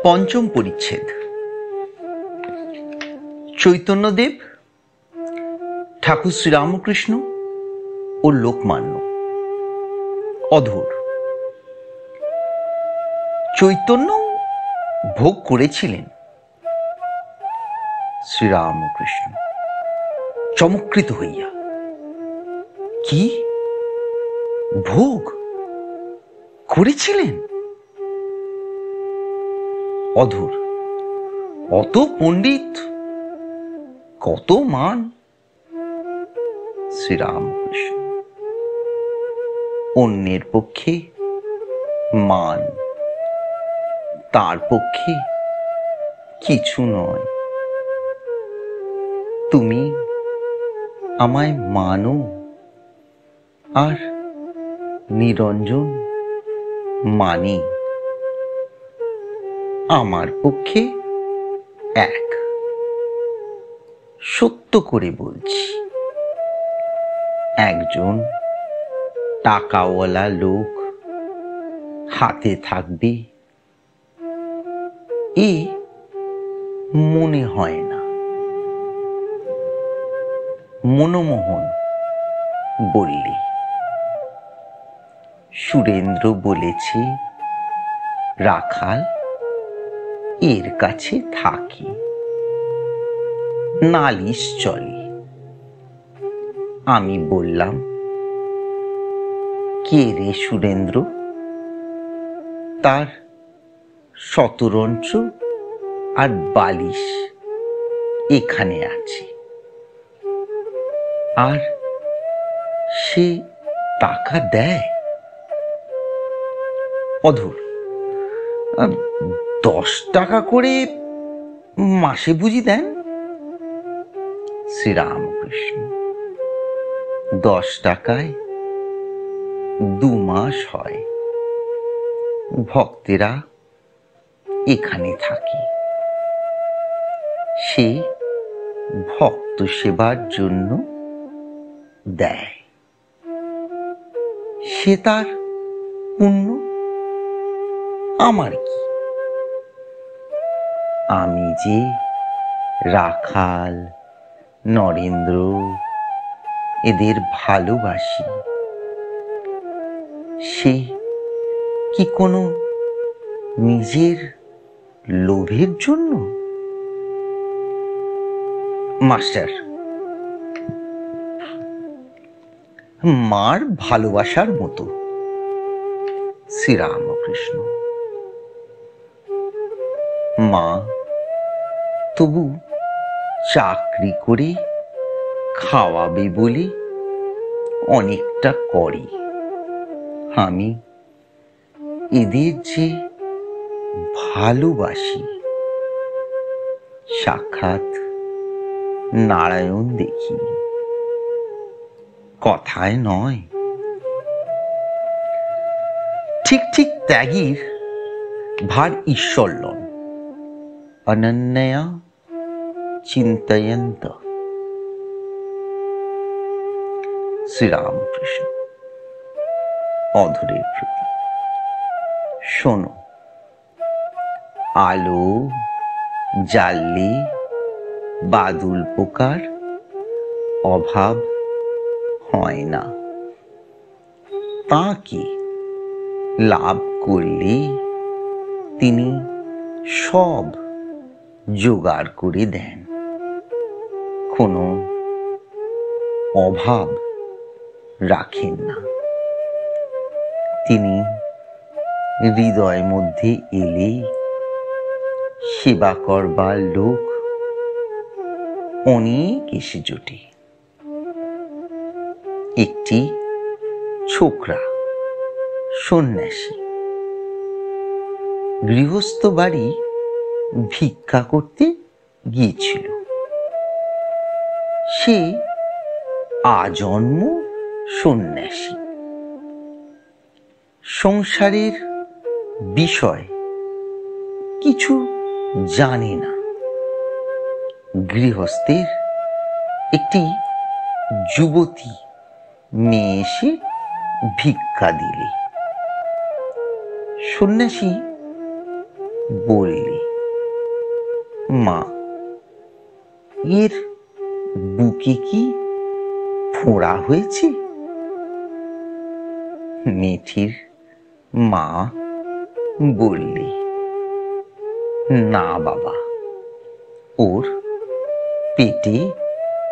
পঞ্চম পরিচ্ছেদ। চৈতন্যদেব, ঠাকুর শ্রীরামকৃষ্ণ ও লোকমান্য। অধর। চৈতন্য ভোগ করেছিলেন। শ্রীরামকৃষ্ণ চমৎকৃত হইয়া, কি ভোগ করেছিলেন? অধর। অত পণ্ডিত, কত মান। শ্রীরামকৃষ্ণ অন্যের পক্ষে মান, তার পক্ষে কিছু নয়। তুমি আমায় মানো আর নিরঞ্জন মানে আমার পক্ষে এক। সত্য করে বলছি, একজন টাকাওয়ালা লোক হাতে থাকবে এ মনে হয় না। মনমোহন বললে, সুরেন্দ্র বলেছে রাখাল এর কাছে থাকি, নালিশ চলে। আমি বললাম, কে রে সুরেন্দ্র? তার শতরঞ্চ আর বালিশ এখানে আছে, আর সে টাকা দেয়। অধর। 10 টাকা করে মাসে বুঝি দেন? শ্রীরামকৃষ্ণ 10 টাকায় 2 মাস হয়। ভক্তেরা এখানে থাকে, সে ভক্ত সেবার জন্য দেয়। সে তার পুণ্য, আমার কি? আমি যে রাখাল, নরেন্দ্র এদের ভালোবাসি, সে কি কোনো নিজের লোভের জন্য? মাস্টার, মার ভালোবাসার মতো। শ্রীরামকৃষ্ণ, মা তবু চাকরি করে খাওয়াবে বলে অনেকটা করে। আমি এদের যে ভালোবাসি, সাক্ষাৎ নারায়ণ দেখি, কথায় নয়। ঠিক ঠিক ত্যাগীর ভার ঈশ্বর লন, অনন্যয়া চিন্তয়ন্ত। শ্রীরামকৃষ্ণ অধরের প্রতি, শোনো, আলো জ্বাললে বাদুল পোকার অভাব হয় না। তাকে লাভ করলে তিনি সব জোগাড় করে দেন, কোনো অভাব রাখেন না। তিনি হৃদয় মধ্যে এলে সেবা করবার লোক অনেক এসে জোটে। একটি ছোকরা সন্ন্যাসী গৃহস্থ বাড়ি ভিক্ষা করতে গিয়েছিল। সে আজন্ম সন্ন্যাসী, সংসারের বিষয় কিছু জানে না। গৃহস্থের একটি যুবতী মেয়ে এসে ভিক্ষা দিলে সন্ন্যাসী বললে, মা, এর বুকে কি ফোঁড়া হয়েছে? মেয়েটির মা বললে, না বাবা, ওর পেটে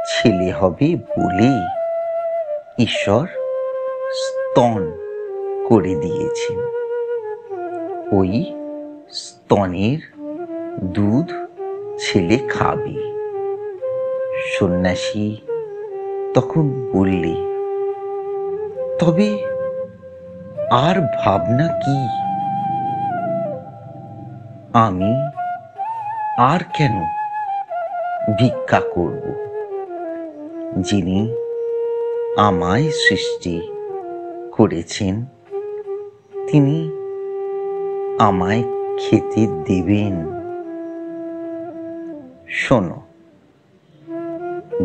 ছেলে হবে বলে ঈশ্বর স্তন করে দিয়েছেন। ওই স্তনের দুধ ছেলে খাবে। সন্ন্যাসী তখন বললে, তবে আর ভাবনা কি? আমি আর কেন ভিক্ষা করব? যিনি আমায় সৃষ্টি করেছেন তিনি আমায় খেতে দেবেন। শোনো,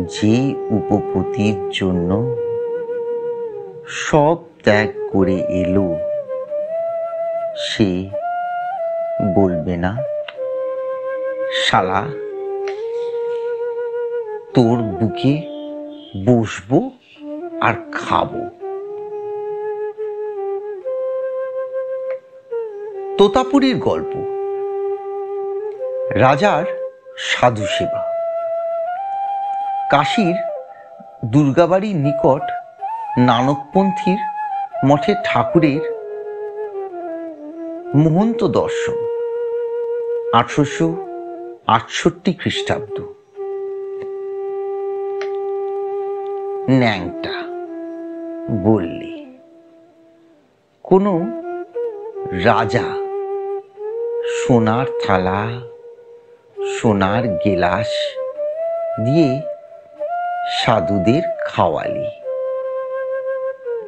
যে উপপতির জন্য সব ত্যাগ করে এলো, সে বলবে না, শালা, তোর বুকে বসবো আর খাবো। তোতাপুরীর গল্প। রাজার সাধু সেবা। কাশীর দুর্গাবাড়ির নিকট নানকপন্থীর মঠে ঠাকুরের মহন্ত দর্শন। 1868 খ্রিস্টাব্দ। ন্যাংটা বললে, কোনো রাজা সোনার থালা, সোনার গেলাস দিয়ে সাধুদের খাওয়ালি।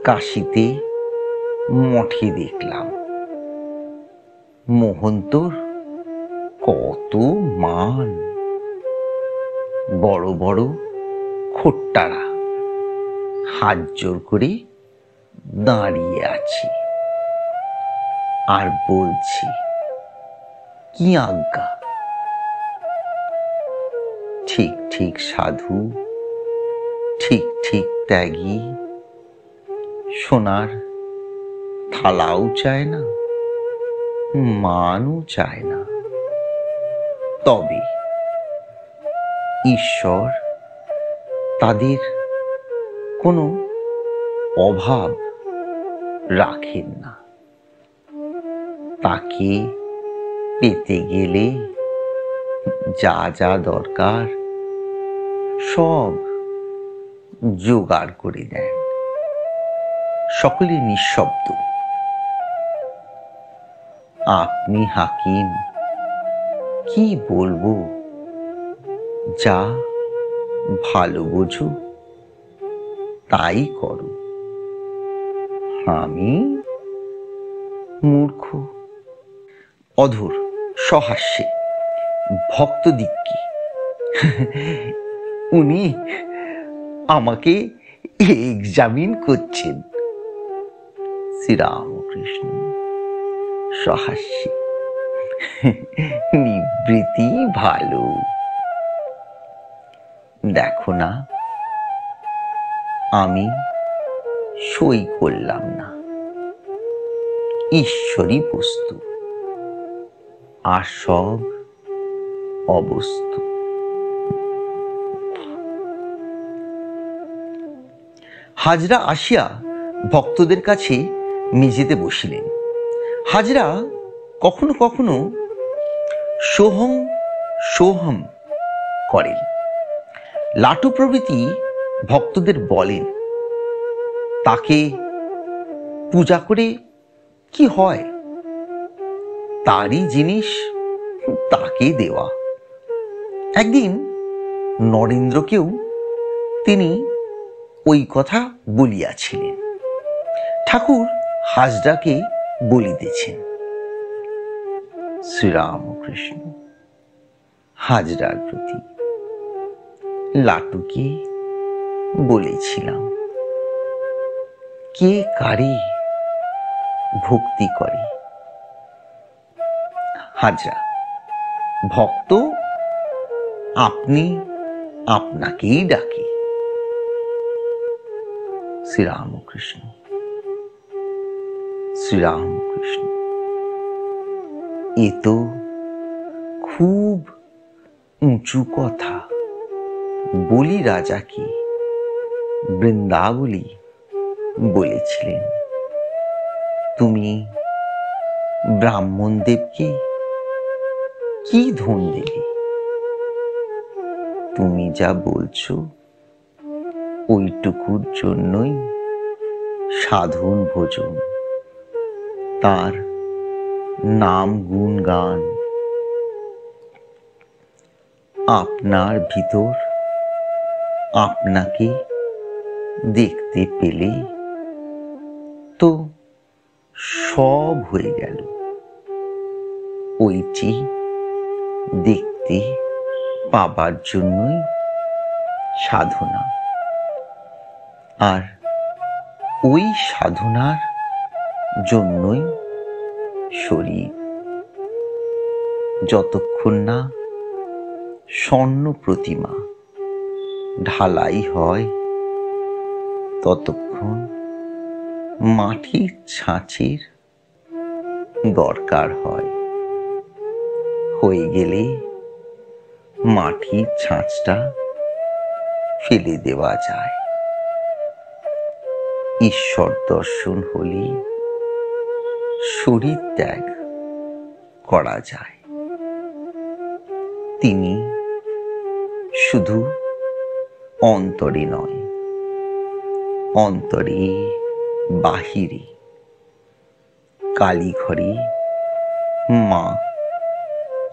কাশীতে মঠে দেখলাম। মহন্তর কত মান! বড় বড় খোট্টারা হাত জোর করে দাঁড়িয়ে আছে আর বলছে, কি আজ্ঞা? ঠিক ঠিক সাধু, ঠিক ঠিক ত্যাগী, সোনার থালাও চায় না, মানও চায় না, তবে ঈশ্বর তাদের কোনো অভাব রাখেন না। তাকে পেতে গেলে যা যা দরকার সব জোগাড় করে দেন। সকলে নিঃশব্দ। আপনি হাকিম, কি বলবো? যা ভালো বোঝো তাই করো। আমি মূর্খ। অধর সহাস্যে ভক্তদিগকে, উনি আমাকে এক্সামিন করছেন। শ্রীরামকৃষ্ণ সহাস্যে, নিবৃত্তি ভালো। দেখো না, আমি সই করলাম না। ঈশ্বরই বস্তু, আর সব অবস্তু। হাজরা আসিয়া ভক্তদের কাছে মেঝেতে বসিলেন। হাজরা কখনো কখনো সোহম সোহম করেন। লাটু প্রভৃতি ভক্তদের বলেন, তাকে পূজা করে কি হয়? তারই জিনিস তাকে দেওয়া। একদিন নরেন্দ্রকেও তিনি ওই কথা বলিয়াছিলেন। ঠাকুর হাজরাকে বলিতেছেন, শ্রীরামকৃষ্ণ, হাজরার প্রতি লাটুকে বলেছিলাম, কে কারে ভক্তি করে। হাজরা, ভক্ত আপনি আপনাকেই ডাকে। শ্রীরামকৃষ্ণ, শ্রীরামকৃষ্ণ। এ তো খুব উঁচু কথা। বলি রাজাকে বৃন্দাবলী বলেছিলেন, তুমি ব্রাহ্মণদেবকে কি ধন দেবে? তুমি যা বলছো ওইটুকুর জন্যই সাধন ভোজন, তার নাম গুণ গান। আপনার ভিতর আপনাকে দেখতে পেলে তো সব হয়ে গেল। ওইটি দেখতে পাবার জন্যই সাধনা, আর ওই সাধনার জন্যই শরীর। যতক্ষণ না স্বর্ণ প্রতিমা ঢালাই হয় ততক্ষণ মাটির ছাঁচের দরকার হয়। হয়ে গেলে মাটির ছাঁচটা ফেলে দেওয়া যায়। ঈশ্বর দর্শন হলে শরীর ত্যাগ করা যায়। তিনি শুধু অন্তরে নয়, অন্তরে বাহিরে। কালীঘরে মা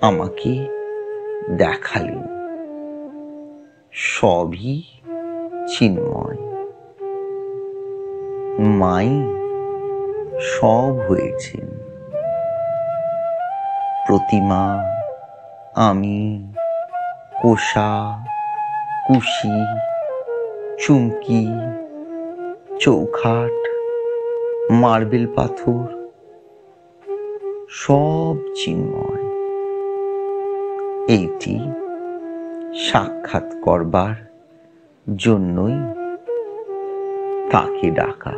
আমাকে দেখালেন সবই চিন্ময়। মাই সব হয়েছেন। প্রতিমা, আমি, কোষা, কুশি, চুমকি, চৌখাট, মার্বেল পাথর সব চিন্ময়। এইটি সাক্ষাৎ করবার জন্যই তাকে ডাকা।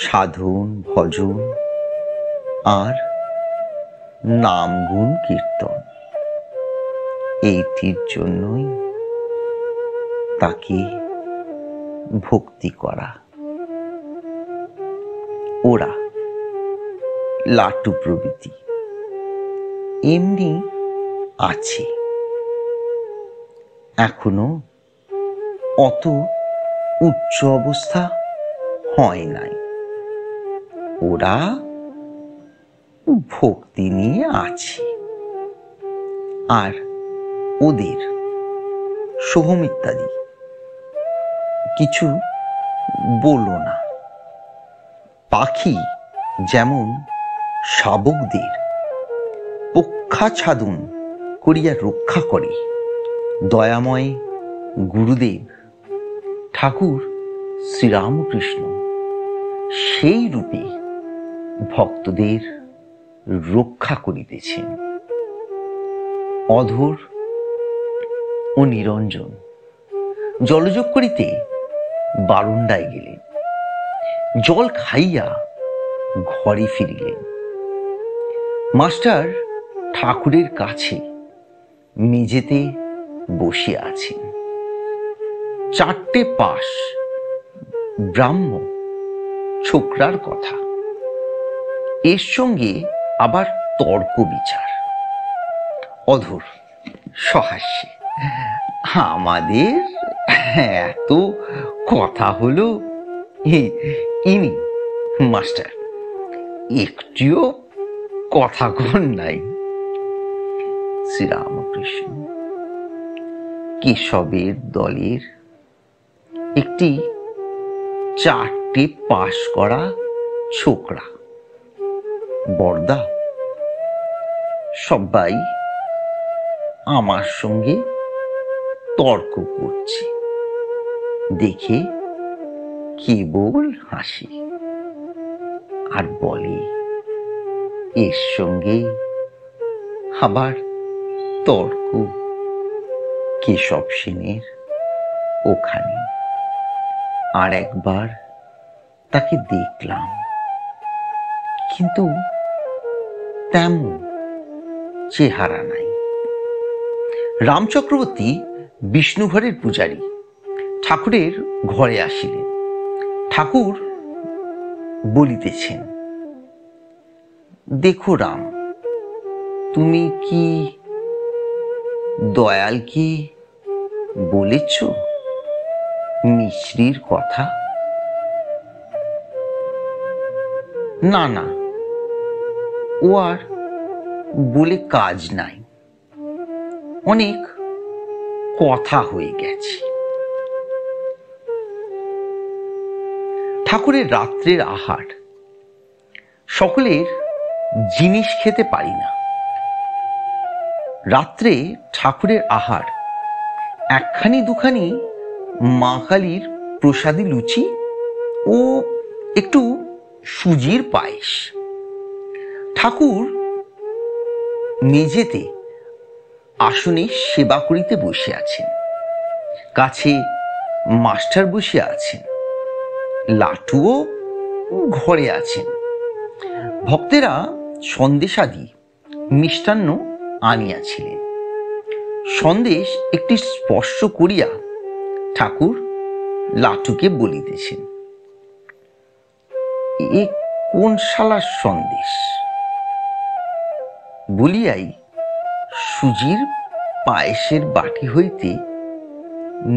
সাধন ভজন আর নাম গুণ কীর্তন, এইটির জন্যই তাকে ভক্তি করা। ওরা লাটু প্রভৃতি এমনি আছে, এখনো অত উচ্চ অবস্থা হয় নাই। ওরা ভক্তি নিয়ে আছে। আর ওদের সোহম ইত্যাদি কিছু বলো না। পাখি যেমন শাবকদের পক্ষাচ্ছাদন করিয়া রক্ষা করে, দয়াময় গুরুদেব ঠাকুর শ্রীরামকৃষ্ণ সেই রূপে ভক্তদের রক্ষা করিতেছেন। অধর ও নিরঞ্জন জলযোগ করিতে বারান্দায় গেলেন। জল খাইয়া ঘরে ফিরিলেন। মাস্টার ঠাকুরের কাছে মেঝেতে বসে আছেন। 4টে পাশ ব্রাহ্ম ছোকরার কথা, এর সঙ্গে আবার তর্ক বিচার। অধর সহাস্যে, আমাদের এত কথা হলো, ইনি মাস্টার একটিও কথা কন নাই। শ্রীরামকৃষ্ণ কেশবের দলের একটি 4টে পাশ করা ছোকরা, বর্দা, সবাই আমার সঙ্গে তর্ক করছে দেখে কেবল হাসি আর বলে, এর সঙ্গে আবার তর্ক কেশব সেনের ওখানে। আর একবার তাকে দেখলাম, কিন্তু তেমন চেহারা নাই। রাম চক্রবর্তী বিষ্ণুঘরের পূজারী ঠাকুরের ঘরে আসিলেন। ঠাকুর বলিতেছেন, দেখো রাম, তুমি কি দয়ালকে বলেছ মিশ্রির কথা? না না, ও আর বলে কাজ নাই, অনেক কথা হয়ে গেছে। ঠাকুরের রাত্রের আহার, সকলের জিনিস খেতে পারি না। রাত্রে ঠাকুরের আহার একখানি দুখানি মা কালীর প্রসাদী লুচি ও একটু সুজির পায়েস। ঠাকুর মেঝেতে আসনে সেবা করিতে বসে আছেন, কাছে মাস্টার বসে আছেন, লাটুও ঘরে আছেন। ভক্তেরা সন্দেশাদি মিষ্টান্ন আনিয়াছিলেন। সন্দেশ একটি স্পর্শ করিয়া ঠাকুর লাটুকে বলিতেছেন, এ কোন শালার সন্দেশ? বলিয়াই সুজির পায়েসের বাটি হইতে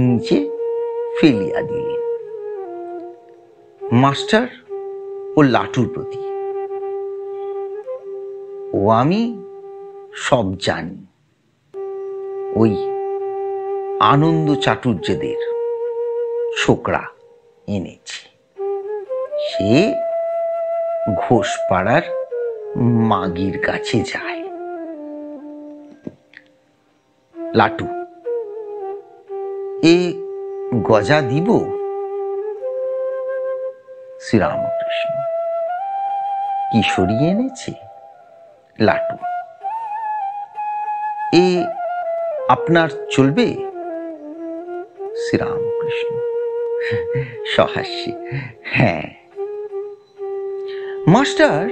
নিচে ফেলিয়া দিলেন। মাস্টার ও লাটুর প্রতি, ও আমি সব জানি, ওই আনন্দ চাটুর্যদের ছোকরা এনেছে, সে ঘোষপাড়ার মাগির কাছে যায়। লাটু, এ গজা দিব? শ্রীরামকৃষ্ণ, কিশোরী এনেছে? লাটু, এ আপনার চলবে? শ্রীরামকৃষ্ণ সহাস্যে, হ্যাঁ। মাস্টার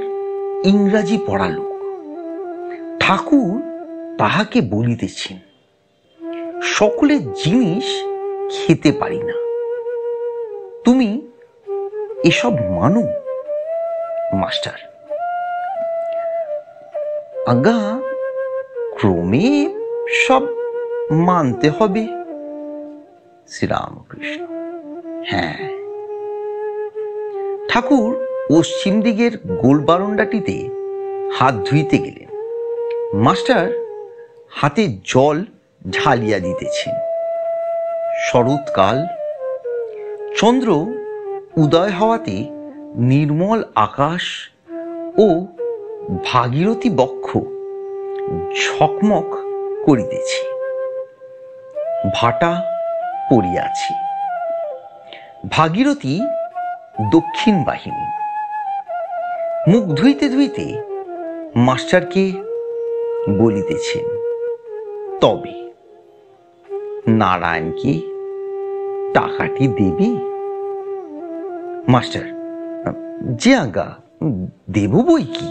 ইংরাজি পড়া লোক। ঠাকুর তাহাকে বলিতেছেন, সকলের জিনিস খেতে পারি না, তুমি এসব মানো? মাস্টার, আজ্ঞা, ক্রমে সব মানতে হবে। শ্রীরামকৃষ্ণ, হ্যাঁ। ঠাকুর পশ্চিম দিকের গোল বারান্দাটিতে হাত ধুইতে গেলেন। মাস্টার হাতে জল ঢালিয়া দিতেছেন। শরৎকাল, চন্দ্র উদয় হওয়াতে নির্মল আকাশ ও ভাগীরথী বক্ষ ঝকমক করিতেছে। ভাটা পড়িয়াছে। ভাগীরথী দক্ষিণ বাহিনী। মুখ ধুইতে ধুইতে মাস্টারকে বলিতেছেন, তবে নারায়ণকে টাকাটি দেবি? মাস্টার, যে আজ্ঞা, দেব বই কি।